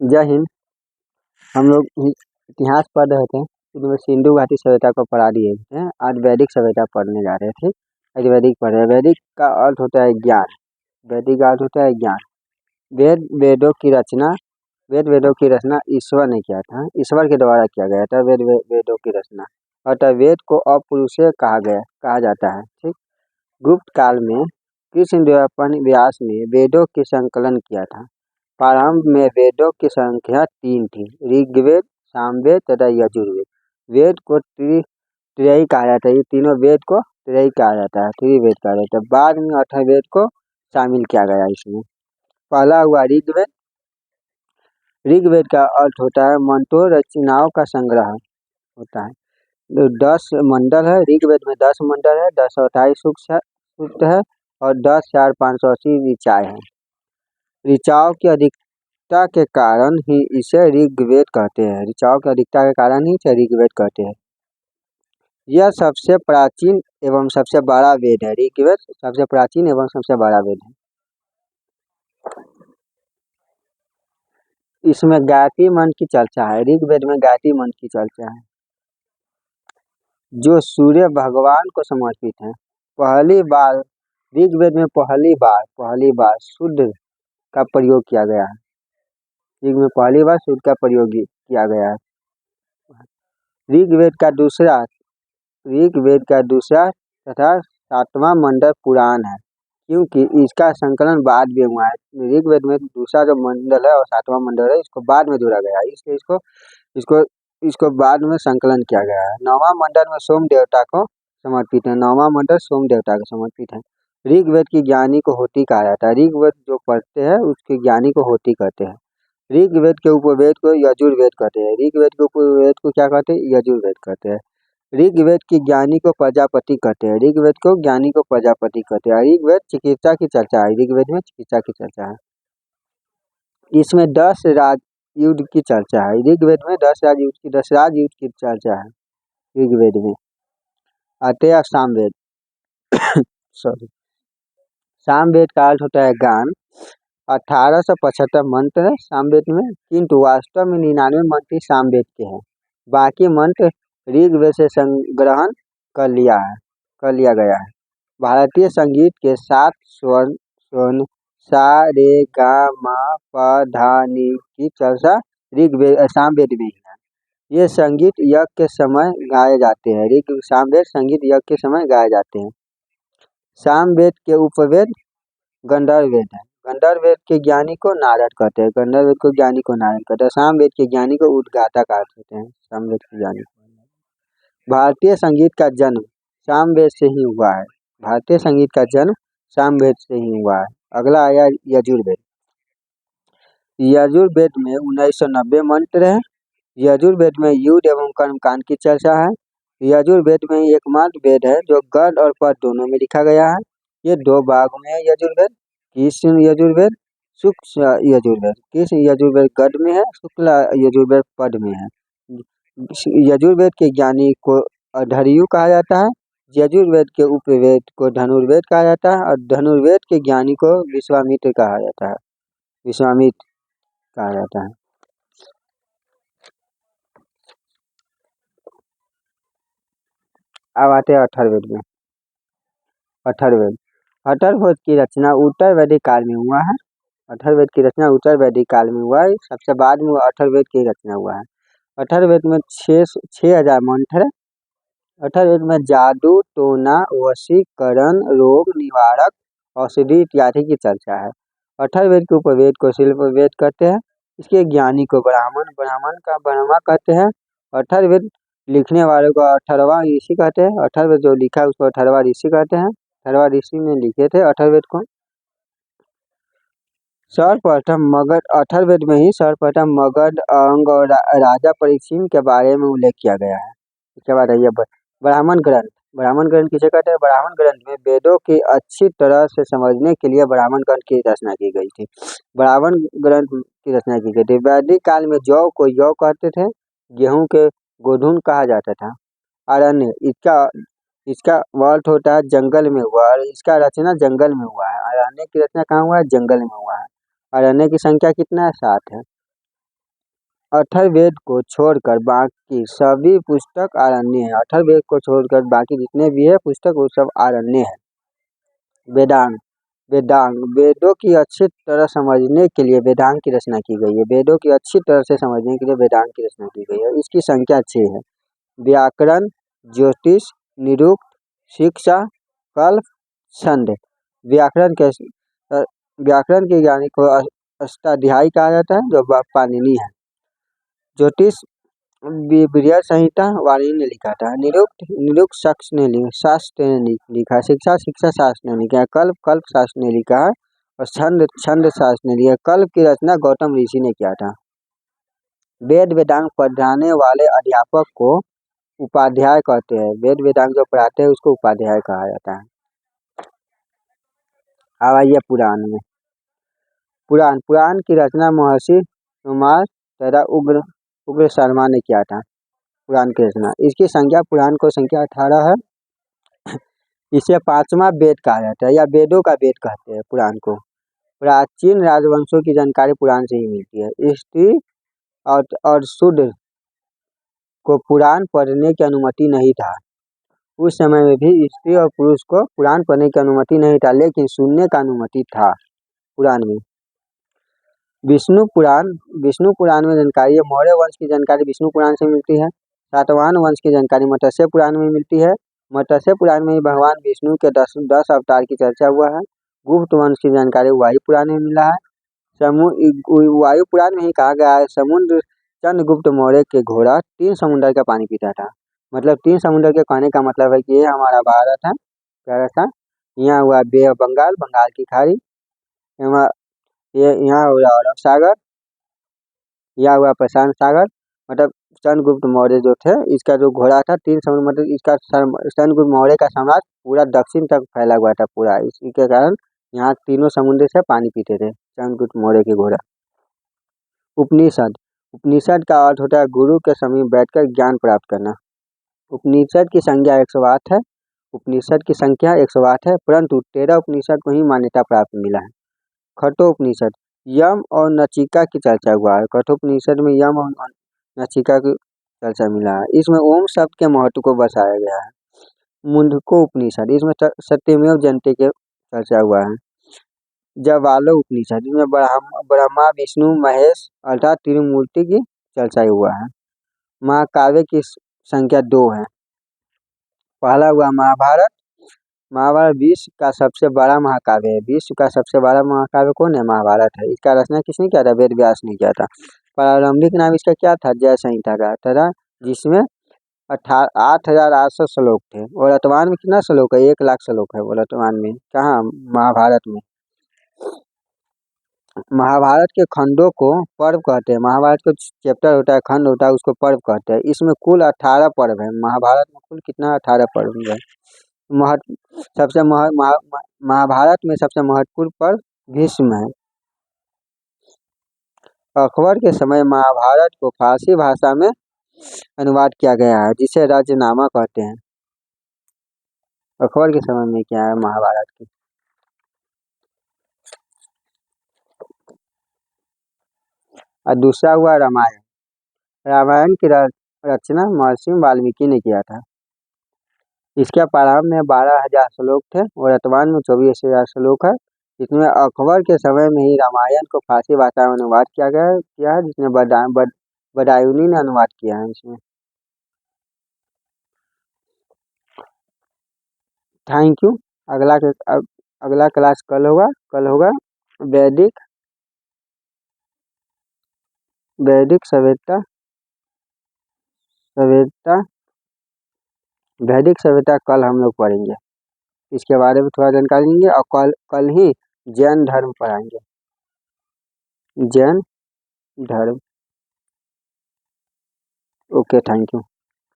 जय हिंद। हम लोग इतिहास पढ़ रहे थे, उसमें सिंधु घाटी सभ्यता को पढ़ा दिए थे। आज वैदिक सभ्यता पढ़ने जा रहे थे। आज वैदिक पढ़ रहे हैं। वैदिक का अर्थ होता है ज्ञान। वैदिक का अर्थ होता है ज्ञान। वेद वेदों की रचना वेद वेदों की रचना ईश्वर ने किया था। ईश्वर के द्वारा किया गया था वेदों की रचना। अतः वेद को अपौरुषेय कहा जाता है। ठीक। गुप्त काल में कृष्णदेवराय व्यास ने वेदों के संकलन किया था। प्रारंभ में वेदों की संख्या 3 थी: ऋग्वेद, सामवेद तथा यजुर्वेद। वेद को त्रयी कहा जाता है। ये तीनों वेद को त्रयी कहा जाता है, त्रिवेद कहा जाता है। बाद में अथर्ववेद को शामिल किया गया इसमें। पहला हुआ ऋग्वेद। ऋग्वेद का अर्थ होता है मंत्रों रचनाओं का संग्रह होता है। 10 मंडल है। ऋग्वेद में 10 मंडल है, 1028 सूक्त है और 10,580 ऋचाएँ हैं। ऋचाओं की अधिकता के कारण ही इसे ऋग्वेद कहते हैं। ऋचाओं की अधिकता के कारण ही इसे ऋग्वेद कहते हैं। यह सबसे प्राचीन एवं सबसे बड़ा वेद है। ऋग्वेद सबसे प्राचीन एवं सबसे बड़ा वेद है। इसमें गायत्री मंत्र की चर्चा है। ऋग्वेद में गायत्री मंत्र की चर्चा है, जो सूर्य भगवान को समर्पित है। पहली बार ऋग्वेद में पहली बार शुद्ध का प्रयोग किया गया है। ऋग्वेद में पहली बार शुद्ध का प्रयोग किया गया है। ऋग्वेद का दूसरा तथा 7वां मंडल पुराण है, क्योंकि इसका संकलन बाद में हुआ है। ऋग्वेद में दूसरा जो मंडल है और 7वां मंडल है, इसको बाद में जोड़ा गया है, इसलिए इसको बाद में संकलन किया गया है। 9वां मंडल में सोम देवता को समर्पित है। 9वां मंडल सोम देवता को समर्पित है। ऋग्वेद की ज्ञानी को होती कहा जाता है। ऋग्वेद जो पढ़ते हैं उसके ज्ञानी को होती कहते हैं। ऋग्वेद के उपवेद को यजुर्वेद कहते हैं। ऋग्वेद के उपवेद को क्या कहते हैं? यजुर्वेद कहते हैं। ऋग्वेद की ज्ञानी को प्रजापति कहते हैं। ऋग्वेद को ज्ञानी को प्रजापति कहते हैं। ऋग्वेद चिकित्सा की चर्चा है। ऋग्वेद में चिकित्सा की चर्चा है। इसमें 10 राजयुद्ध की चर्चा है। ऋग्वेद में 10 राजयुद्ध की चर्चा है। ऋग्वेद में आते हैं सामवेद। सॉरी, सामवेद का अर्थ होता है गान। 1875 मंत्र है सामवेद में, किंतु वास्तव में 99 मंत्र सामवेद के हैं। बाकी मंत्र ऋग्वेद से संग्रहण कर लिया गया है। भारतीय संगीत के 7 स्वर्ण सा रे गा मा पा धा नी की चर्चा सामवेद में ही है। ये संगीत यज्ञ के समय गाए जाते हैं। सामवेद संगीत यज्ञ के समय गाए जाते हैं। सामवेद के उपवेद गंधर्ववेद है। गंधर्ववेद के ज्ञानी को नारद कहते हैं। गंधर्ववेद को ज्ञानी को नारद कहते हैं। सामवेद के ज्ञानी को उद्गाता कहते हैं। सामवेद के ज्ञानी को। भारतीय संगीत का जन्म सामवेद से ही हुआ है। भारतीय संगीत का जन्म सामवेद से ही हुआ है। अगला आया यजुर्वेद। यजुर्वेद में 1990 मंत्र है। यजुर्वेद में युद्ध एवं कर्मकांड की चर्चा है। यजुर्वेद में एकमात्र वेद है जो गद और पद दोनों में लिखा गया है। ये 2 भागों में है यजुर्वेद। कृष्ण यजुर्वेद, शुक्ल यजुर्वेद। कृष्ण यजुर्वेद गद में है, शुक्ल यजुर्वेद पद में है। यजुर्वेद के ज्ञानी को अधर्यु कहा जाता है। यजुर्वेद के उपवेद को धनुर्वेद कहा जाता है और धनुर्वेद के ज्ञानी को विश्वामित्र कहा जाता है। विश्वामित्र कहा जाता है। अब आते हैं अथर्ववेद में। अथर्ववेद की रचना उत्तर वैदिक काल में हुआ है। अथर्ववेद की रचना उत्तर वैदिक काल में हुआ है। सबसे बाद में अथर्ववेद की रचना हुआ है। अथर्ववेद में 6000 मंत्र है। अथर्ववेद में जादू, टोना, वशीकरण, रोग निवारक, औषधि इत्यादि की चर्चा है। अथर्ववेद के उपवेद को शिल्पवेद कहते हैं। इसके ज्ञानी को ब्राह्मण का ब्रह्मा कहते हैं। अथर्ववेद लिखने वाले को अथर्वा ऋषि कहते हैं। अथर्ववेद जो लिखा है उसको अथर्वा ऋषि कहते हैं। अथर्वा ऋषि ने लिखे थे अथर्ववेद को। अथर्ववेद में ही सर्वप्रथम मगध, अंग और राजा परीक्षित के बारे में उल्लेख किया गया है। इसके बाद है ब्राह्मण ग्रंथ। ब्राह्मण ग्रंथ किसे कहते हैं? ब्राह्मण ग्रंथ में वेदों की अच्छी तरह से समझने के लिए ब्राह्मण ग्रंथ की रचना की गई थी। ब्राह्मण ग्रंथ की रचना की गई थी। वैदिक काल में जौ को यौ कहते थे। गेहूं के गोधून कहा जाता था। अरण्य इसका अर्थ होता है जंगल में हुआ और इसका रचना जंगल में हुआ है। अरण्य की रचना कहाँ हुआ है? जंगल में हुआ है। अरण्य की संख्या कितना है? 7 है। अथर्ववेद को छोड़कर बाकी सभी पुस्तक आरण्य है। अथर्ववेद को छोड़कर बाकी जितने भी है पुस्तक वो सब आरण्य है। वेदांग वेदांग वेदों की अच्छी तरह समझने के लिए वेदांग की रचना की गई है। वेदों की अच्छी तरह से समझने के लिए वेदांग की रचना की गई है। इसकी संख्या 6 है। व्याकरण, ज्योतिष, निरुक्त, शिक्षा, कल्प, छंद। व्याकरण के व्याकरण के ज्ञानी को अष्टाध्यायी कहा जाता है जो पाणिनि है। ज्योतिष विबृहद संहिता वाणिनि ने लिखा था। निरुक्त निरुक्त शास्त्र ने लिखा। शिक्षा शिक्षा शास्त्र ने लिखा है। कल्प कल्प शास्त्र ने लिखा है। और छंद छंद शास्त्र ने लिखा। कल्प की रचना गौतम ऋषि ने किया था। वेद वेदांग पढ़ाने वाले अध्यापक को उपाध्याय कहते हैं। वेद वेदांग जो पढ़ाते हैं उसको उपाध्याय कहा जाता है। अब आइए पुराण में। पुराण पुराण की रचना महर्षि कुमार तथा उग्र उग्र शर्मा ने किया था। पुराण की रचना इसकी संख्या पुराण को संख्या 18 है। इसे 5वां वेद कहा जाता है या वेदों का वेद कहते हैं पुराण को। प्राचीन राजवंशों की जानकारी पुराण से ही मिलती है। स्त्री और शूद्र को पुराण पढ़ने की अनुमति नहीं था। उस समय में भी स्त्री और पुरुष को पुराण पढ़ने की अनुमति नहीं था, लेकिन सुनने का अनुमति था पुराण में। विष्णु पुराण में जानकारी है। मौर्य वंश की जानकारी विष्णु पुराण से मिलती है। सातवाहन वंश की जानकारी मत्स्य पुराण में मिलती है। मत्स्य पुराण में भगवान विष्णु के 10 अवतार की चर्चा हुआ है। गुप्त वंश की जानकारी वायु पुराण में मिला है। वायु पुराण में ही कहा गया है समुद्र चंद्रगुप्त मौर्य के घोड़ा 3 समुद्र का पानी पीता था। मतलब 3 समुद्र के कहने का मतलब है कि ये हमारा भारत है प्यारा सा। यहाँ हुआ बे ऑफ बंगाल, बंगाल की खाड़ी, यहाँ हुआ अरब सागर, यहाँ हुआ प्रशांत सागर। मतलब चंद्रगुप्त मौर्य जो थे इसका जो घोड़ा था 3 समुद्र, मतलब इसका चंद्रगुप्त मौर्य का साम्राज्य पूरा दक्षिण तक फैला हुआ था पूरा। इसी के कारण यहाँ तीनों समुद्र से पानी पीते थे चंद्रगुप्त मौर्य के घोड़ा। उपनिषद उपनिषद का अर्थ होता है गुरु के समीप बैठकर ज्ञान प्राप्त करना। उपनिषद की संख्या 108 है। उपनिषद की संख्या 108 है, परंतु 13 उपनिषद को ही मान्यता प्राप्त मिला है। कठोपनिषद यम और नचिका की चर्चा हुआ है। कठोपनिषद में यम और नचिका की चर्चा मिला है। इसमें ओम शब्द के महत्व को बसाया गया है। मुंडको उपनिषद इसमें सत्यमेव जयते के चर्चा हुआ है। जवालो उपनिषद इसमें ब्रह्मा विष्णु महेश अर्थात त्रिमूर्ति की चर्चा हुआ है। महाकाव्य की संख्या 2 है। पहला हुआ महाभारत। महाभारत विश्व का सबसे बड़ा महाकाव्य है। विश्व का सबसे बड़ा महाकाव्य कौन है? महाभारत है। इसका रचना किसने किया था? वेद व्यास ने किया था। प्रारंभिक नाम इसका क्या था? जय संहिता का था, जिसमें 8,800 श्लोक थे। और वर्तमान में कितना श्लोक है? 1,00,000 श्लोक है वर्तमान में। कहाँ? महाभारत में। महाभारत के खंडों को पर्व कहते हैं। महाभारत को चैप्टर होता है, खंड होता है, उसको पर्व कहते हैं। इसमें कुल 18 पर्व है। महाभारत में कुल कितना? 18 पर्व है। महाभारत में सबसे महत्वपूर्ण पर्व भीष्म है। अकबर के समय महाभारत को फारसी भाषा में अनुवाद किया गया है, जिसे राजनामा कहते हैं। अकबर के समय में क्या है महाभारत की। और दूसरा हुआ रामायण। रामायण की रचना महर्षि वाल्मीकि ने किया था। इसके प्रारंभ में 12,000 श्लोक थे और वर्तमान में 24,000 श्लोक है। इसमें अकबर के समय में ही रामायण को फारसी भाषा में अनुवाद किया है, जिसमें बदायूनी ने अनुवाद किया है इसमें। Thank you. अगला क्लास कल होगा वैदिक सभ्यता कल हम लोग पढ़ेंगे। इसके बारे में थोड़ा जानकारी लेंगे और कल ही जैन धर्म पढ़ाएंगे। जैन धर्म। Okay, thank you.